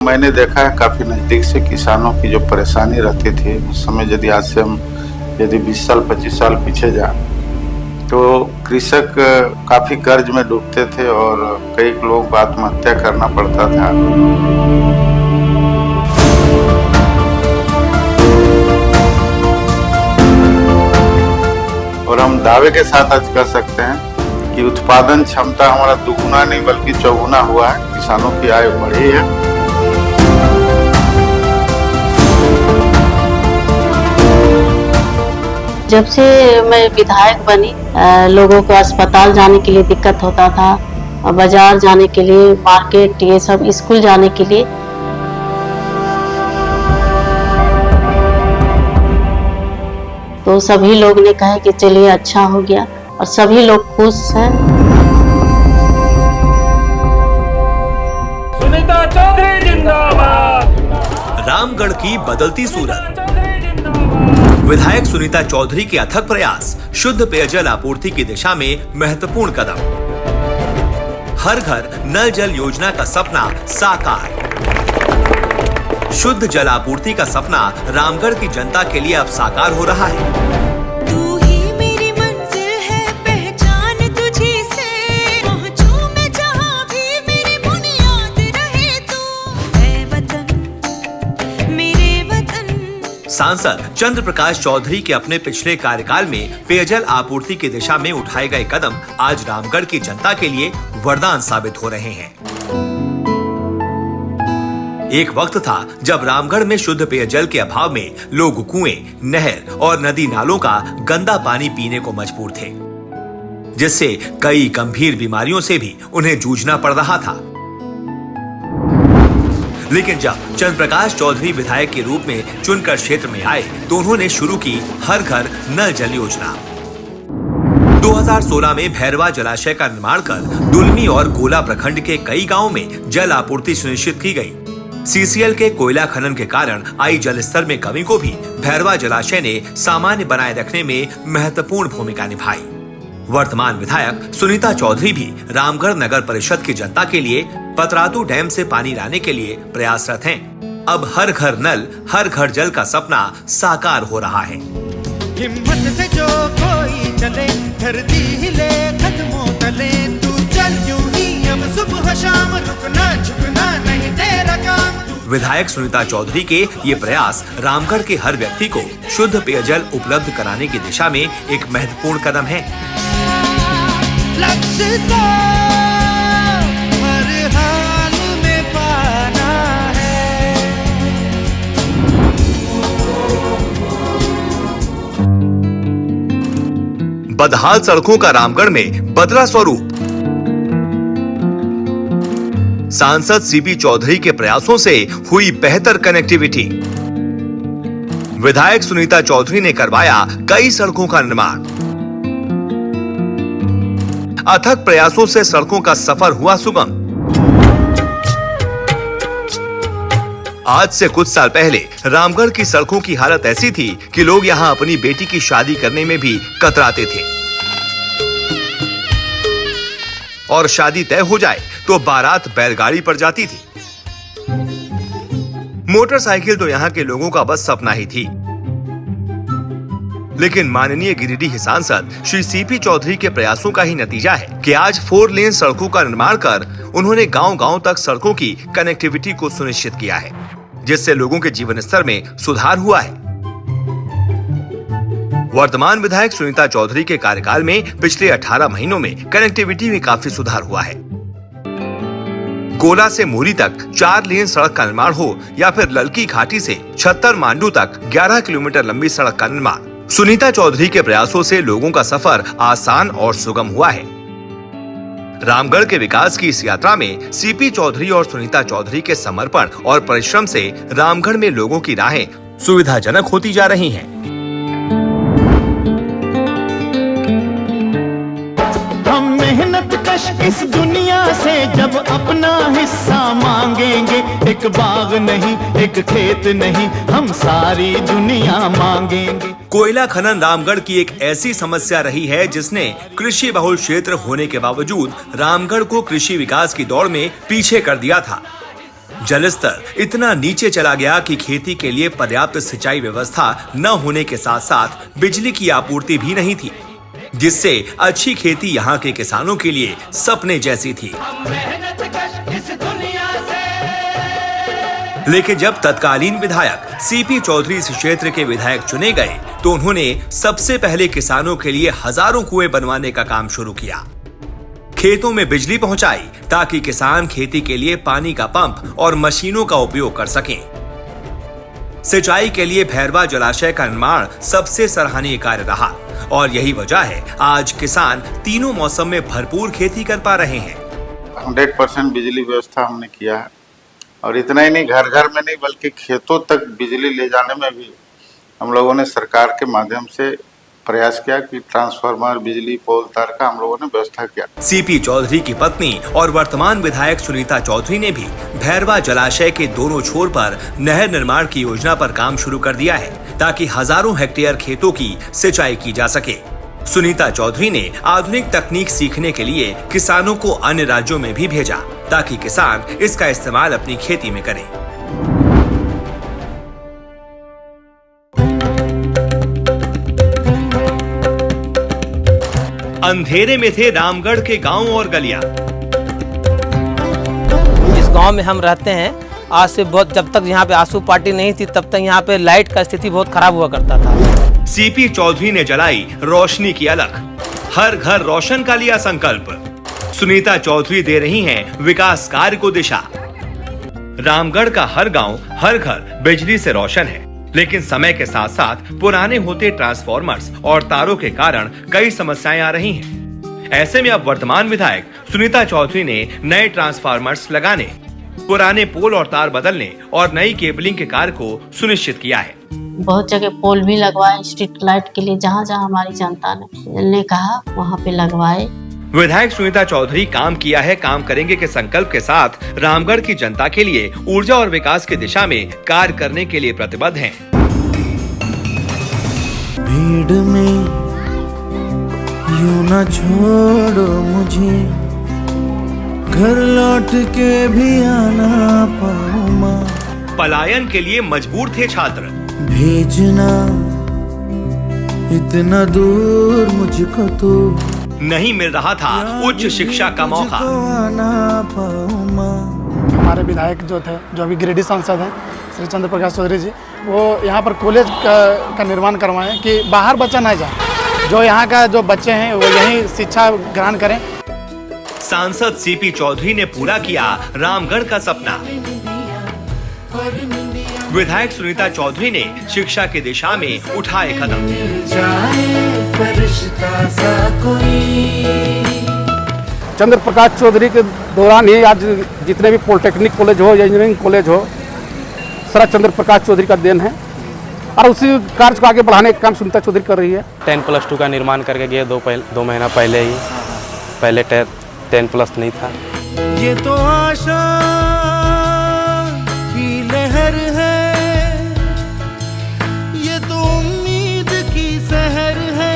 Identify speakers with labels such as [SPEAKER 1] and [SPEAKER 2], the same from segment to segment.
[SPEAKER 1] मैंने देखा है काफी नजदीक से किसानों की जो परेशानी रहती थी उस समय। यदि आज से हम 20 साल 25 साल पीछे जाए तो कृषक काफी कर्ज में डूबते थे और कई लोगों को आत्महत्या करना पड़ता था। और हम दावे के साथ आज कर सकते हैं कि उत्पादन क्षमता हमारा दुगुना नहीं बल्कि चौगुना हुआ है। किसानों की आय बढ़ी है।
[SPEAKER 2] जब से मैं विधायक बनी, लोगों को अस्पताल जाने के लिए दिक्कत होता था, बाजार जाने के लिए, मार्केट, ये सब, स्कूल जाने के लिए। तो सभी लोग ने कहा कि चलिए अच्छा हो गया और सभी लोग खुश हैं।
[SPEAKER 3] सुनीता चौधरी जिंदाबाद।
[SPEAKER 4] रामगढ़ की बदलती सूरत। विधायक सुनीता चौधरी के अथक प्रयास, शुद्ध पेयजल आपूर्ति की दिशा में महत्वपूर्ण कदम। हर घर नल जल योजना का सपना साकार। शुद्ध जल आपूर्ति का सपना रामगढ़ की जनता के लिए अब साकार हो रहा है।
[SPEAKER 5] तू ही मेरी मंजिल है, पहचान तुझी से पहुंचूं मैं जहां भी, मेरी बुनियाद रहे तू। ऐ वतन मेरे वतन।
[SPEAKER 4] सांसद चंद्र प्रकाश चौधरी के अपने पिछले कार्यकाल में पेयजल आपूर्ति की दिशा में उठाए गए कदम आज रामगढ़ की जनता के लिए वरदान साबित हो रहे हैं। एक वक्त था जब रामगढ़ में शुद्ध पेयजल के अभाव में लोग कुएं, नहर और नदी नालों का गंदा पानी पीने को मजबूर थे, जिससे कई गंभीर बीमारियों से भी उन्हें जूझना पड़ रहा था। लेकिन जब चंद्र प्रकाश चौधरी विधायक के रूप में चुनकर क्षेत्र में आए तो उन्होंने शुरू की हर घर नल जल योजना। 2016 में भैरवा जलाशय का निर्माण कर दुलमी और गोला प्रखंड के कई गांवों में जल आपूर्ति सुनिश्चित की गई। सीसीएल के कोयला खनन के कारण आई जल स्तर में कमी को भी भैरवा जलाशय ने सामान्य बनाए रखने में महत्वपूर्ण भूमिका निभाई। वर्तमान विधायक सुनीता चौधरी भी रामगढ़ नगर परिषद की जनता के लिए पतरातू डैम से पानी लाने के लिए प्रयासरत हैं। अब हर घर नल, हर घर जल का सपना साकार हो रहा है।
[SPEAKER 6] हिम्मत से जो कोई चले, धरती हिले कदमों तले, तू चल यूं ही अब सुबह शाम, रुकना झुकना नहीं तेरा काम।
[SPEAKER 4] विधायक सुनीता चौधरी के ये प्रयास रामगढ़ के हर व्यक्ति को शुद्ध पेयजल उपलब्ध कराने की दिशा में एक महत्वपूर्ण कदम है।
[SPEAKER 6] लक्ष्य तो हर हाल में पाना है।
[SPEAKER 4] बदहाल सड़कों का रामगढ़ में बदला स्वरूप। सांसद सीपी चौधरी के प्रयासों से हुई बेहतर कनेक्टिविटी। विधायक सुनीता चौधरी ने करवाया कई सड़कों का निर्माण। अथक प्रयासों से सड़कों का सफर हुआ सुगम। आज से कुछ साल पहले रामगढ़ की सड़कों की हालत ऐसी थी कि लोग यहां अपनी बेटी की शादी करने में भी कतराते थे, और शादी तय हो जाए तो बारात बैलगाड़ी पर जाती थी। मोटरसाइकिल तो यहाँ के लोगों का बस सपना ही थी। लेकिन माननीय गिरिडीह सांसद श्री सीपी चौधरी के प्रयासों का ही नतीजा है कि आज 4 लेन सड़कों का निर्माण कर उन्होंने गांव-गांव तक सड़कों की कनेक्टिविटी को सुनिश्चित किया है, जिससे लोगों के जीवन स्तर में सुधार हुआ है। वर्तमान विधायक सुनीता चौधरी के कार्यकाल में पिछले 18 महीनों में कनेक्टिविटी में काफी सुधार हुआ है। गोला से मोरी तक 4 लेन सड़क का निर्माण हो या फिर ललकी घाटी से छत्तर मांडू तक 11 किलोमीटर लंबी सड़क का निर्माण, सुनीता चौधरी के प्रयासों से लोगों का सफर आसान और सुगम हुआ है। रामगढ़ के विकास की इस यात्रा में सीपी चौधरी और सुनीता चौधरी के समर्पण और परिश्रम से रामगढ़ में लोगों की राहें सुविधाजनक होती जा रही हैं।
[SPEAKER 6] हम मेहनत कश इस दुनिया से जब अपना हिस्सा मांगेंगे, एक बाग नहीं एक खेत नहीं, हम सारी दुनिया मांगेंगे।
[SPEAKER 4] कोयला खनन रामगढ़ की एक ऐसी समस्या रही है जिसने कृषि बहुल क्षेत्र होने के बावजूद रामगढ़ को कृषि विकास की दौड़ में पीछे कर दिया था। जलस्तर इतना नीचे चला गया कि खेती के लिए पर्याप्त सिंचाई व्यवस्था न होने के साथ साथ बिजली की आपूर्ति भी नहीं थी, जिससे अच्छी खेती यहाँ के किसानों के लिए सपने जैसी थी। लेकिन जब तत्कालीन विधायक सीपी चौधरी इस क्षेत्र के विधायक चुने गए तो उन्होंने सबसे पहले किसानों के लिए हजारों कुएं बनवाने का काम शुरू किया, खेतों में बिजली पहुंचाई ताकि किसान खेती के लिए पानी का पंप और मशीनों का उपयोग कर सकें। सिंचाई के लिए भैरवा जलाशय का निर्माण सबसे सराहनीय कार्य रहा और यही वजह है आज किसान तीनों मौसम में भरपूर खेती कर पा रहे हैं।
[SPEAKER 1] 100% बिजली व्यवस्था हमने किया है और इतना ही नहीं, घर घर में नहीं बल्कि खेतों तक बिजली ले जाने में भी हम लोगों ने सरकार के माध्यम से प्रयास किया कि ट्रांसफार्मर, बिजली पोल तार का हम लोगों ने व्यवस्था किया।
[SPEAKER 4] सीपी चौधरी की पत्नी और वर्तमान विधायक सुनीता चौधरी ने भी भैरवा जलाशय के दोनों छोर पर नहर निर्माण की योजना पर काम शुरू कर दिया है ताकि हजारों हेक्टेयर खेतों की सिंचाई की जा सके। सुनीता चौधरी ने आधुनिक तकनीक सीखने के लिए किसानों को अन्य राज्यों में भी भेजा ताकि किसान इसका इस्तेमाल अपनी खेती में करें। अंधेरे में थे रामगढ़ के गांव और गलियां।
[SPEAKER 7] जिस गांव में हम रहते हैं आज से बहुत, जब तक यहाँ पे आंसू पार्टी नहीं थी तब तक यहाँ पे लाइट का स्थिति बहुत खराब हुआ करता था।
[SPEAKER 4] सीपी चौधरी ने जलाई रोशनी की अलख, हर घर रोशन का लिया संकल्प। सुनीता चौधरी दे रही हैं विकास कार्य को दिशा। रामगढ़ का हर गांव, हर घर बिजली से रोशन है, लेकिन समय के साथ साथ पुराने होते ट्रांसफॉर्मर्स और तारों के कारण कई समस्याएं आ रही हैं। ऐसे में अब वर्तमान विधायक सुनीता चौधरी ने नए ट्रांसफॉर्मर्स लगाने, पुराने पोल और तार बदलने और नई केबलिंग के कार्य को सुनिश्चित किया है।
[SPEAKER 2] बहुत जगह पोल भी लगवाए स्ट्रीट लाइट के लिए, जहाँ जहाँ हमारी जनता ने कहा वहाँ पे लगवाए।
[SPEAKER 4] विधायक सुनीता चौधरी काम किया है, काम करेंगे के संकल्प के साथ रामगढ़ की जनता के लिए ऊर्जा और विकास की दिशा में कार्य करने के लिए प्रतिबद्ध हैं।
[SPEAKER 8] भीड़ में यूं न छोड़ो मुझे, घर लौट के भी आना पाऊं मां।
[SPEAKER 4] पलायन के लिए मजबूर थे छात्र,
[SPEAKER 8] भेजना इतना दूर मुझको तो
[SPEAKER 4] नहीं मिल रहा था उच्च शिक्षा का मौका।
[SPEAKER 9] हमारे विधायक जो थे, जो अभी गिरिडीह सांसद हैं श्री चंद्र प्रकाश चौधरी जी, वो यहाँ पर कॉलेज का निर्माण करवाएं कि बाहर बच्चा ना जाए, जो यहाँ का जो बच्चे हैं वो यहीं शिक्षा ग्रहण करें।
[SPEAKER 4] सांसद सीपी चौधरी ने पूरा किया रामगढ़ का सपना। विधायक सुनीता चौधरी ने शिक्षा की दिशा में उठाए कदम।
[SPEAKER 9] चंद्र प्रकाश चौधरी के दौरान ही आज जितने भी पॉलिटेक्निक कॉलेज हो या इंजीनियरिंग कॉलेज हो, सारा चंद्र प्रकाश चौधरी का देन है और उसी कार्य को आगे बढ़ाने का काम सुनीता चौधरी कर रही है।
[SPEAKER 10] 10+2 का निर्माण करके गए 2 महीना पहले ही, पहले 10+ नहीं था।
[SPEAKER 8] ये तो आशा की लहर है, ये तो उम्मीद की सहर है,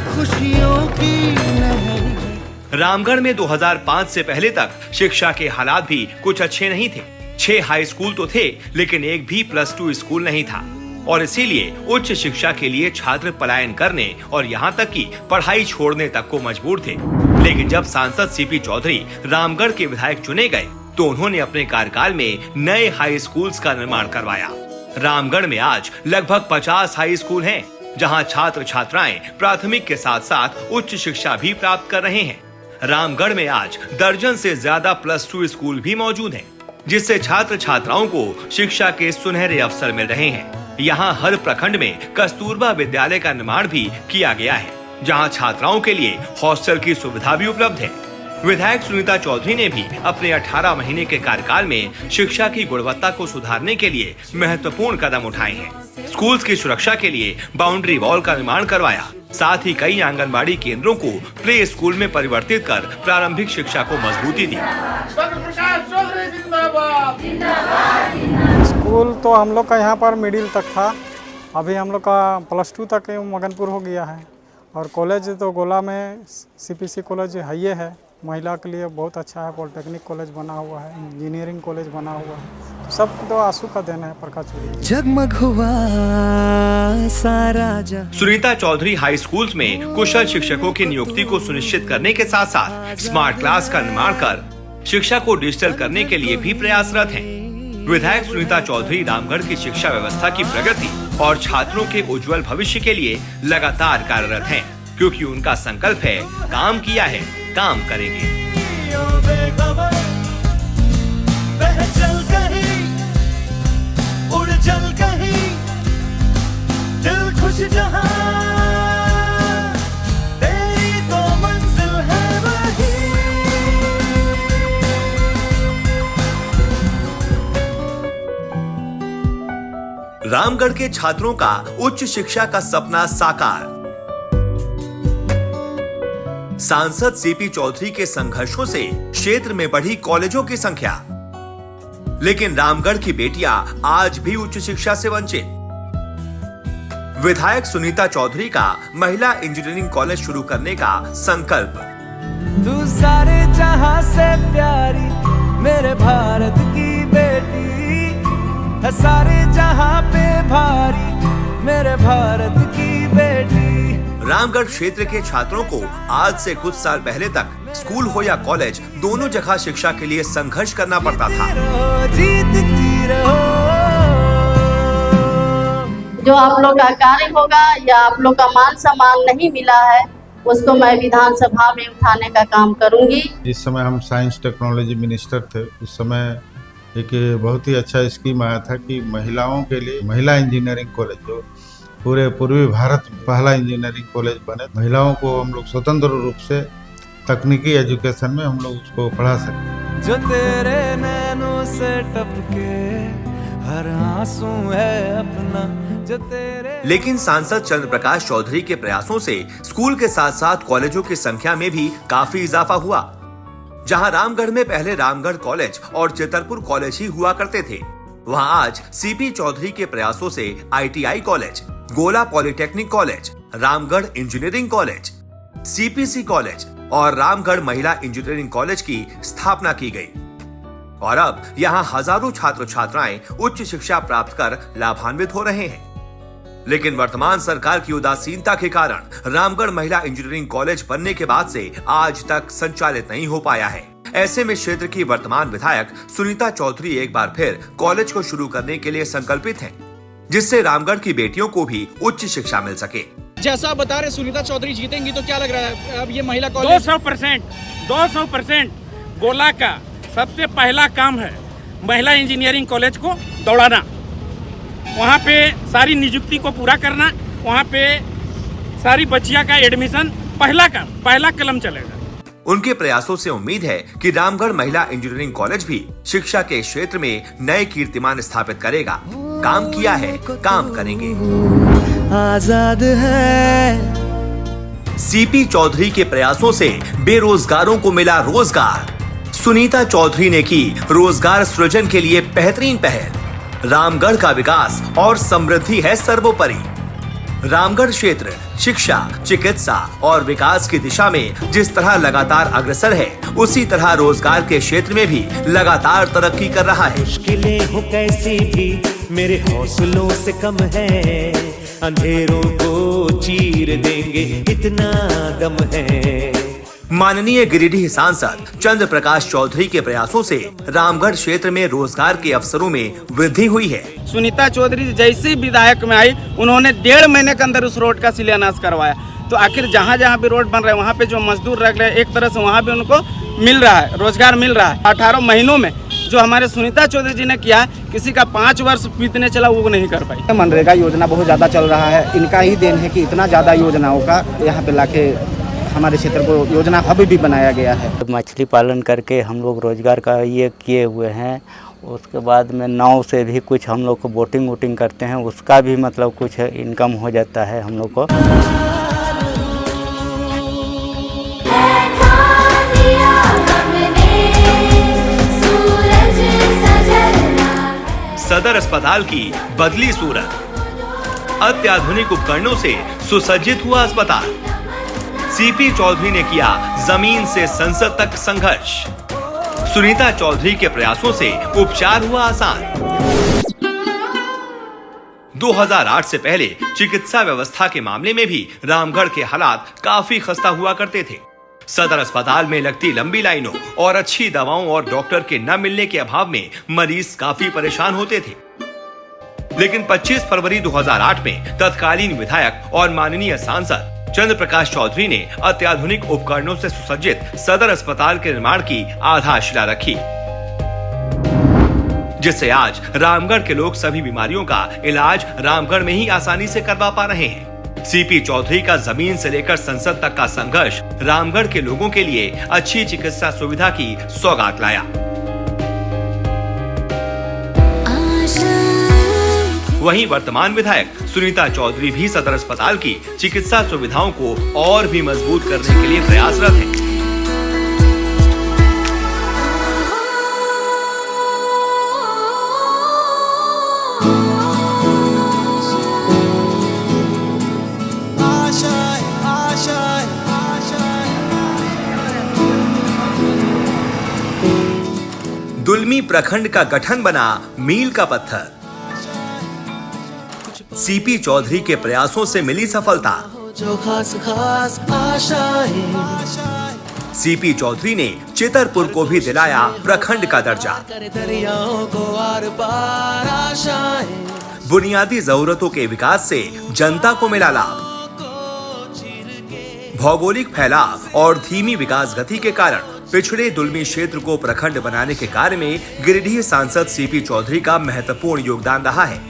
[SPEAKER 8] खुशियों की लहर है।
[SPEAKER 4] रामगढ़ में 2005 से पहले तक शिक्षा के हालात भी कुछ अच्छे नहीं थे। 6 हाई स्कूल तो थे लेकिन एक भी +2 स्कूल नहीं था और इसीलिए उच्च शिक्षा के लिए छात्र पलायन करने और यहाँ तक कि पढ़ाई छोड़ने तक को मजबूर थे। लेकिन जब सांसद सीपी चौधरी रामगढ़ के विधायक चुने गए तो उन्होंने अपने कार्यकाल में नए हाई स्कूल्स का निर्माण करवाया। रामगढ़ में आज लगभग 50 हाई स्कूल हैं, जहां छात्र छात्राएं प्राथमिक के साथ साथ उच्च शिक्षा भी प्राप्त कर रहे हैं। रामगढ़ में आज दर्जन से ज्यादा +2 स्कूल भी मौजूद हैं, जिससे छात्र छात्राओं को शिक्षा के सुनहरे अवसर मिल रहे हैं। यहाँ हर प्रखंड में कस्तूरबा विद्यालय का निर्माण भी किया गया है, जहाँ छात्राओं के लिए हॉस्टल की सुविधा भी उपलब्ध है। विधायक सुनीता चौधरी ने भी अपने 18 महीने के कार्यकाल में शिक्षा की गुणवत्ता को सुधारने के लिए महत्वपूर्ण कदम उठाए हैं। स्कूल्स की सुरक्षा के लिए बाउंड्री वॉल का निर्माण करवाया, साथ ही कई आंगनबाड़ी केंद्रों को प्ले स्कूल में परिवर्तित कर प्रारंभिक शिक्षा को मजबूती दी।
[SPEAKER 9] स्कूल तो हम लोग का यहाँ पर मिडिल तक था, अभी हम लोग का +2 तक मगनपुर हो गया है और कॉलेज तो गोला में CPC कॉलेज है
[SPEAKER 11] महिला के लिए बहुत अच्छा है। पॉलिटेक्निक कॉलेज बना हुआ है, इंजीनियरिंग कॉलेज बना हुआ है, सब तो आंसू का देना है प्रकाश चौधरी।
[SPEAKER 8] जगमग हुआ सारा जहां।
[SPEAKER 4] सुनीता चौधरी हाई स्कूल्स में कुशल शिक्षकों की नियुक्ति को सुनिश्चित करने के साथ साथ स्मार्ट क्लास का निर्माण कर शिक्षा को डिजिटल करने के लिए भी प्रयासरत हैं। विधायक सुनीता चौधरी रामगढ़ की शिक्षा व्यवस्था की प्रगति और छात्रों के उज्जवल भविष्य के लिए लगातार कार्यरत हैं, क्योंकि उनका संकल्प है काम किया है काम करेंगे।
[SPEAKER 8] चल कहीं उड़ चल कहीं दिल खुश जहां तेरी तो मंजिल है वही।
[SPEAKER 4] रामगढ़ के छात्रों का उच्च शिक्षा का सपना साकार। सांसद सीपी चौधरी के संघर्षों से क्षेत्र में बढ़ी कॉलेजों की संख्या, लेकिन रामगढ़ की बेटियां आज भी उच्च शिक्षा से वंचित। विधायक सुनीता चौधरी का महिला इंजीनियरिंग कॉलेज शुरू करने का संकल्प।
[SPEAKER 8] तू सारे जहां से प्यारी मेरे भारत की बेटी है, सारे जहां पे भारी मेरे भारत की बेटी।
[SPEAKER 4] रामगढ़ क्षेत्र के छात्रों को आज से कुछ साल पहले तक स्कूल हो या कॉलेज, दोनों जगह शिक्षा के लिए संघर्ष करना पड़ता था।
[SPEAKER 2] जो आप लोग का कार्य होगा या आप लोग का मान सम्मान नहीं मिला है, उसको मैं विधानसभा में उठाने का काम करूंगी।
[SPEAKER 1] जिस समय हम साइंस टेक्नोलॉजी मिनिस्टर थे, उस समय एक बहुत ही अच्छा स्कीम आया था कि महिलाओं के लिए महिला इंजीनियरिंग कॉलेज, जो पूरे पूर्वी भारत में पहला इंजीनियरिंग कॉलेज बने, महिलाओं को हम लोग स्वतंत्र रूप से तकनीकी एजुकेशन में हम लोग उसको पढ़ा सकते।
[SPEAKER 8] जो तेरे नैनों से टपके हर आंसू है अपना, जो तेरे।
[SPEAKER 4] लेकिन सांसद चंद्र प्रकाश चौधरी के प्रयासों से स्कूल के साथ साथ कॉलेजों की संख्या में भी काफी इजाफा हुआ। जहां रामगढ़ में पहले रामगढ़ कॉलेज और चितरपुर कॉलेज ही हुआ करते थे, वहां आज सीपी चौधरी के प्रयासों से ITI कॉलेज, गोला polytechnic college, Ramgarh engineering college, CPC college और रामगढ़ महिला इंजीनियरिंग कॉलेज की स्थापना की गई। और अब यहां हजारों छात्र छात्राएं उच्च शिक्षा प्राप्त कर लाभान्वित हो रहे हैं। लेकिन वर्तमान सरकार की उदासीनता के कारण रामगढ़ महिला इंजीनियरिंग कॉलेज बनने के बाद से आज तक संचालित नहीं हो पाया है। ऐसे में क्षेत्र की वर्तमान विधायक सुनीता चौधरी एक बार फिर कॉलेज को शुरू करने के लिए संकल्पित हैं, जिससे रामगढ़ की बेटियों को भी उच्च शिक्षा मिल सके।
[SPEAKER 12] जैसा बता रहे सुनीता चौधरी जीतेंगी तो क्या लग रहा है अब ये महिला कॉलेज?
[SPEAKER 3] 200% गोला का सबसे पहला काम है महिला इंजीनियरिंग कॉलेज को दौड़ाना, वहाँ पे सारी नियुक्ति को पूरा करना, वहाँ पे सारी बच्चियाँ का एडमिशन, पहला काम, पहला कलम चलेगा।
[SPEAKER 4] उनके प्रयासों से उम्मीद है कि रामगढ़ महिला इंजीनियरिंग कॉलेज भी शिक्षा के क्षेत्र में नए कीर्तिमान स्थापित करेगा। काम किया है काम करेंगे।
[SPEAKER 8] आजाद है।
[SPEAKER 4] सीपी चौधरी के प्रयासों से बेरोजगारों को मिला रोजगार। सुनीता चौधरी ने की रोजगार सृजन के लिए बेहतरीन पहल। रामगढ़ का विकास और समृद्धि है सर्वोपरि। रामगढ़ क्षेत्र शिक्षा, चिकित्सा और विकास की दिशा में जिस तरह लगातार अग्रसर है, उसी तरह रोजगार के क्षेत्र में भी लगातार तरक्की कर रहा है।
[SPEAKER 8] मुश्किलें हो कैसी भी मेरे हौसलों से कम है, अंधेरों को चीर देंगे इतना दम है।
[SPEAKER 4] माननीय गिरिडीह सांसद चंद्र प्रकाश चौधरी के प्रयासों से रामगढ़ क्षेत्र में रोजगार के अवसरों में वृद्धि हुई है।
[SPEAKER 12] सुनीता चौधरी जैसे विधायक में आई, उन्होंने 1.5 महीने के अंदर उस रोड का शिलान्यास करवाया। तो आखिर जहाँ जहाँ भी रोड बन रहा है, वहाँ पे जो मजदूर रह रहे हैं, एक तरह से वहाँ भी उनको मिल रहा है, रोजगार मिल रहा है। 18 महीनों में जो हमारे सुनीता चौधरी जी ने किया, किसी का 5 वर्ष बीतने चला वो नहीं कर पाई।
[SPEAKER 13] मनरेगा योजना बहुत ज़्यादा चल रहा है, इनका ही देन है कि इतना ज़्यादा योजनाओं का यहाँ पे लाके हमारे क्षेत्र को योजना हब भी बनाया गया है।
[SPEAKER 14] मछली पालन करके हम लोग रोजगार का ये किए हुए हैं। उसके बाद में नाव से भी कुछ हम लोग को बोटिंग वोटिंग करते हैं, उसका भी मतलब कुछ इनकम हो जाता है हम लोग को।
[SPEAKER 4] सदर अस्पताल की बदली सूरत, अत्याधुनिक उपकरणों से सुसज्जित हुआ अस्पताल। सीपी चौधरी ने किया जमीन से संसद तक संघर्ष। सुनीता चौधरी के प्रयासों से उपचार हुआ आसान। 2008 से पहले चिकित्सा व्यवस्था के मामले में भी रामगढ़ के हालात काफी खस्ता हुआ करते थे। सदर अस्पताल में लगती लंबी लाइनों और अच्छी दवाओं और डॉक्टर के न मिलने के अभाव में मरीज काफी परेशान होते थे। लेकिन 25 फरवरी 2008 में तत्कालीन विधायक और माननीय सांसद चंद्र प्रकाश चौधरी ने अत्याधुनिक उपकरणों से सुसज्जित सदर अस्पताल के निर्माण की आधारशिला रखी, जिससे आज रामगढ़ के लोग सभी बीमारियों का इलाज रामगढ़ में ही आसानी से करवा पा रहे हैं। सीपी चौधरी का जमीन से लेकर संसद तक का संघर्ष रामगढ़ के लोगों के लिए अच्छी चिकित्सा सुविधा की सौगात लाया। वहीं वर्तमान विधायक सुनीता चौधरी भी सदर अस्पताल की चिकित्सा सुविधाओं को और भी मजबूत करने के लिए प्रयासरत हैं। दुलमी प्रखंड का गठन बना मील का पत्थर। सीपी चौधरी के प्रयासों से मिली सफलता। सीपी चौधरी ने चितरपुर को भी दिलाया प्रखंड का दर्जा। बुनियादी जरूरतों के विकास से जनता को मिला लाभ। भौगोलिक फैलाव और धीमी विकास गति के कारण पिछड़े दुलमी क्षेत्र को प्रखंड बनाने के कार्य में गिरिडीह सांसद सीपी चौधरी का महत्वपूर्ण योगदान रहा है।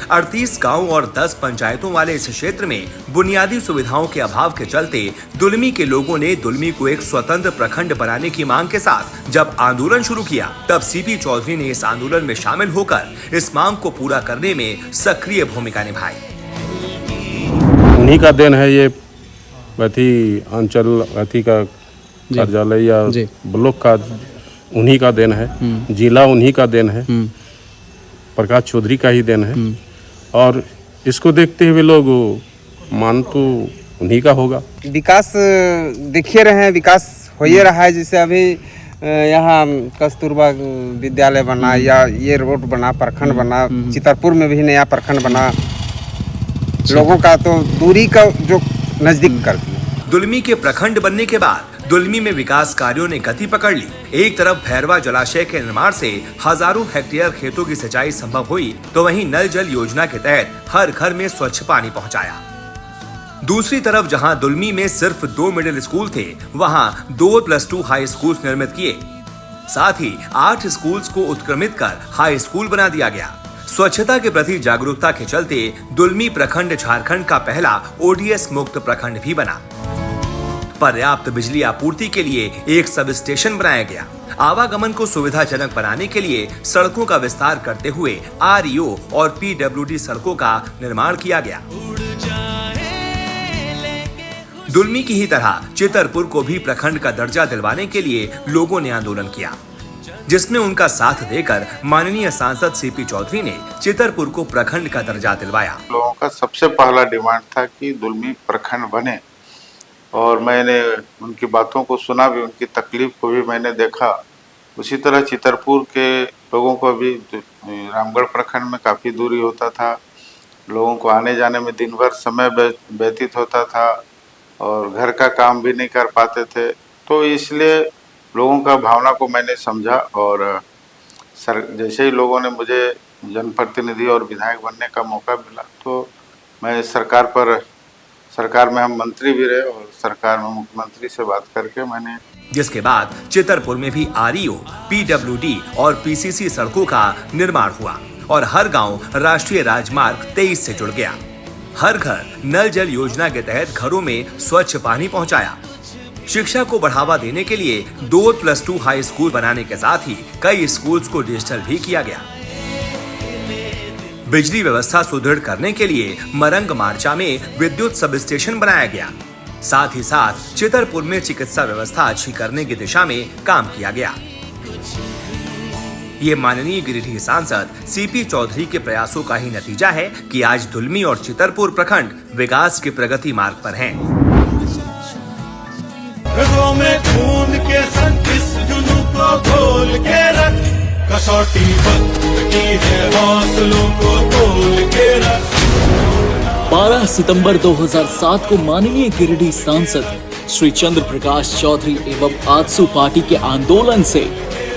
[SPEAKER 4] 38 गांव और 10 पंचायतों वाले इस क्षेत्र में बुनियादी सुविधाओं के अभाव के चलते दुलमी के लोगों ने दुलमी को एक स्वतंत्र प्रखंड बनाने की मांग के साथ जब आंदोलन शुरू किया, तब सीपी चौधरी ने इस आंदोलन में शामिल होकर इस मांग को पूरा करने में सक्रिय भूमिका निभाई।
[SPEAKER 15] उन्हीं का देन है ये अति अंचल अति का कार्यालय या ब्लॉक का उन्हीं का देन है, जिला उन्हीं का देन है, प्रकाश चौधरी का ही देन है। और इसको देखते हुए लोग मान तो उन्हीं का होगा।
[SPEAKER 16] विकास देखिए रहे हैं, विकास हो ही रहा है। जैसे अभी यहाँ कस्तूरबा विद्यालय बना या ये रोड बना, प्रखंड बना, चितरपुर में भी नया प्रखंड बना, लोगों का तो दूरी का जो नजदीक कर दिया।
[SPEAKER 4] दुलमी के प्रखंड बनने के बाद दुलमी में विकास कार्यों ने गति पकड़ ली। एक तरफ भैरवा जलाशय के निर्माण से हजारों हेक्टेयर खेतों की सिंचाई संभव हुई, तो वहीं नल जल योजना के तहत हर घर में स्वच्छ पानी पहुंचाया। दूसरी तरफ जहां दुलमी में सिर्फ 2 मिडिल स्कूल थे, वहां 2+2 हाई स्कूल निर्मित किए। साथ ही 8 स्कूल्स को उत्क्रमित कर हाई स्कूल बना दिया गया। स्वच्छता के प्रति जागरूकता के चलते दुलमी प्रखंड झारखंड का पहला ODS मुक्त प्रखंड भी बना। पर्याप्त बिजली आपूर्ति के लिए एक सब स्टेशन बनाया गया। आवागमन को सुविधाजनक बनाने के लिए सड़कों का विस्तार करते हुए REO और PWD सड़कों का निर्माण किया गया। दुलमी की ही तरह चितरपुर को भी प्रखंड का दर्जा दिलवाने के लिए लोगों ने आंदोलन किया, जिसमें उनका साथ देकर माननीय सांसद सीपी चौधरी ने चितरपुर को प्रखंड का दर्जा दिलवाया।
[SPEAKER 1] लोगों का सबसे पहला डिमांड था कि दुलमी प्रखंड बने, और मैंने उनकी बातों को सुना भी, उनकी तकलीफ को भी मैंने देखा। उसी तरह चितरपुर के लोगों को भी रामगढ़ प्रखंड में काफ़ी दूरी होता था, लोगों को आने जाने में दिन भर समय व्यतीत होता था और घर का काम भी नहीं कर पाते थे। तो इसलिए लोगों का भावना को मैंने समझा, और जैसे ही लोगों ने मुझे जनप्रतिनिधि और विधायक बनने का मौका मिला, तो मैं सरकार में हम मंत्री भी रहे और सरकार में मुख्यमंत्री से बात करके मैंने,
[SPEAKER 4] जिसके बाद चितरपुर में भी REO, PWD और PCC सड़कों का निर्माण हुआ और हर गांव राष्ट्रीय राजमार्ग 23 से जुड़ गया। हर घर नल जल योजना के तहत घरों में स्वच्छ पानी पहुंचाया। शिक्षा को बढ़ावा देने के लिए 2+2 हाई स्कूल बनाने के साथ ही कई स्कूल्स को डिजिटल भी किया गया। बिजली व्यवस्था सुदृढ़ करने के लिए मरंग मार्चा में विद्युत सब स्टेशन बनाया गया। साथ ही साथ चितरपुर में चिकित्सा व्यवस्था अच्छी करने की दिशा में काम किया गया। ये माननीय गिरिडीह सांसद सीपी चौधरी के प्रयासों का ही नतीजा है कि आज दुलमी और चितरपुर प्रखंड विकास के प्रगति मार्ग पर हैं।
[SPEAKER 6] रगों में खून के संग इस जुनून को खोल के रख, कसौटी वक्त की है हौसलों को तोल के रख।
[SPEAKER 17] 12 सितंबर 2007 को माननीय गिरिडीह सांसद श्री चंद्र प्रकाश चौधरी एवं आजसू पार्टी के आंदोलन से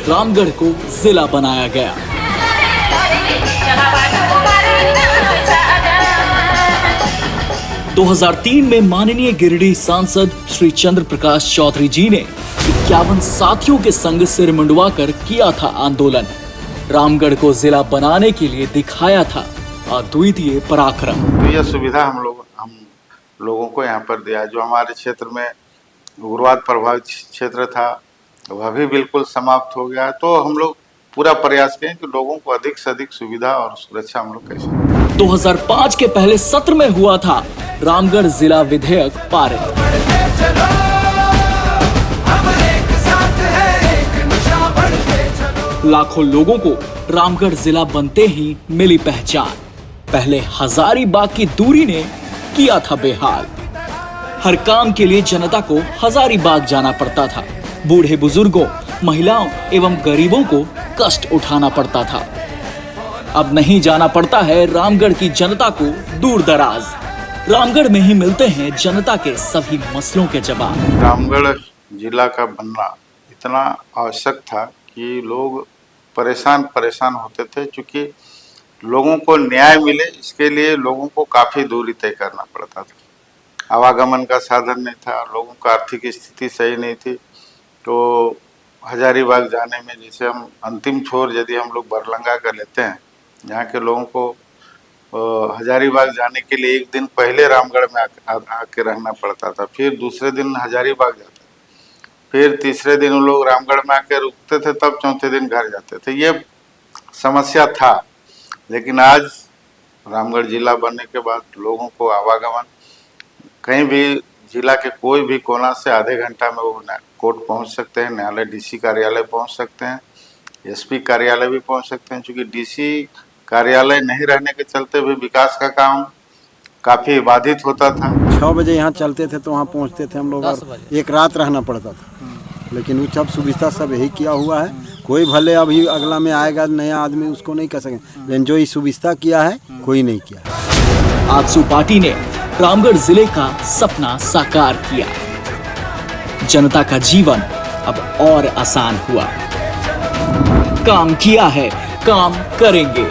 [SPEAKER 17] रामगढ़ को जिला बनाया गया। 2003 में माननीय गिरिडीह सांसद श्री चंद्र प्रकाश चौधरी जी ने 51 साथियों के संग सिर मुंडवा कर किया था आंदोलन। रामगढ़ को जिला बनाने के लिए दिखाया था अद्वितीय पराक्रम।
[SPEAKER 1] तो यह सुविधा हम लोगों को यहाँ पर दिया, जो हमारे क्षेत्र में उग्रवाद प्रभावित क्षेत्र था वह भी बिल्कुल समाप्त हो गया। तो हम लोग पूरा प्रयास करें कि लोगों को अधिक से अधिक सुविधा और सुरक्षा हम लोग कैसे।
[SPEAKER 17] 2005 के पहले सत्र में हुआ था रामगढ़ जिला विधेयक पारित। लाखों लोगों को रामगढ़ जिला बनते ही मिली पहचान। पहले हजारीबाग की दूरी ने किया था बेहाल। हर काम के लिए जनता को हजारीबाग जाना पड़ता था। बूढ़े बुजुर्गों, महिलाओं एवं गरीबों को कष्ट उठाना पड़ता था। अब नहीं जाना पड़ता है रामगढ़ की जनता को दूर दराज। रामगढ़ में ही मिलते हैं जनता के सभी मसलों के जवाब।
[SPEAKER 1] रामगढ़ जिला का बनना इतना आवश्यक था कि लोग परेशान होते थे, क्योंकि लोगों को न्याय मिले इसके लिए लोगों को काफ़ी दूरी तय करना पड़ता था। आवागमन का साधन नहीं था, लोगों का आर्थिक स्थिति सही नहीं थी। तो हजारीबाग जाने में, जैसे हम अंतिम छोर यदि हम लोग बरलंगा कर लेते हैं, यहाँ के लोगों को हजारीबाग जाने के लिए एक दिन पहले रामगढ़ में आके रहना पड़ता था, फिर दूसरे दिन हजारीबाग जाते, फिर तीसरे दिन उन लोग रामगढ़ में आके रुकते थे, तब चौथे दिन घर जाते थे। ये समस्या था। लेकिन आज रामगढ़ जिला बनने के बाद लोगों को आवागमन कहीं भी जिला के कोई भी कोना से आधे घंटा में वो कोर्ट पहुंच सकते हैं, न्यायालय डीसी कार्यालय पहुंच सकते हैं, एसपी कार्यालय भी पहुंच सकते हैं। क्योंकि डीसी कार्यालय नहीं रहने के चलते भी विकास का काम काफ़ी बाधित होता था।
[SPEAKER 18] 6 बजे यहाँ चलते थे तो वहाँ पहुँचते थे हम लोग, एक रात रहना पड़ता था। लेकिन वो सब सुविधा सब यही किया हुआ है। कोई भले अभी अगला में आएगा नया आदमी, उसको नहीं कह सकें, लेकिन जो ये सुविधा किया है कोई नहीं किया।
[SPEAKER 17] आजसू पार्टी ने रामगढ़ जिले का सपना साकार किया। जनता का जीवन अब और आसान हुआ। काम किया है, काम करेंगे।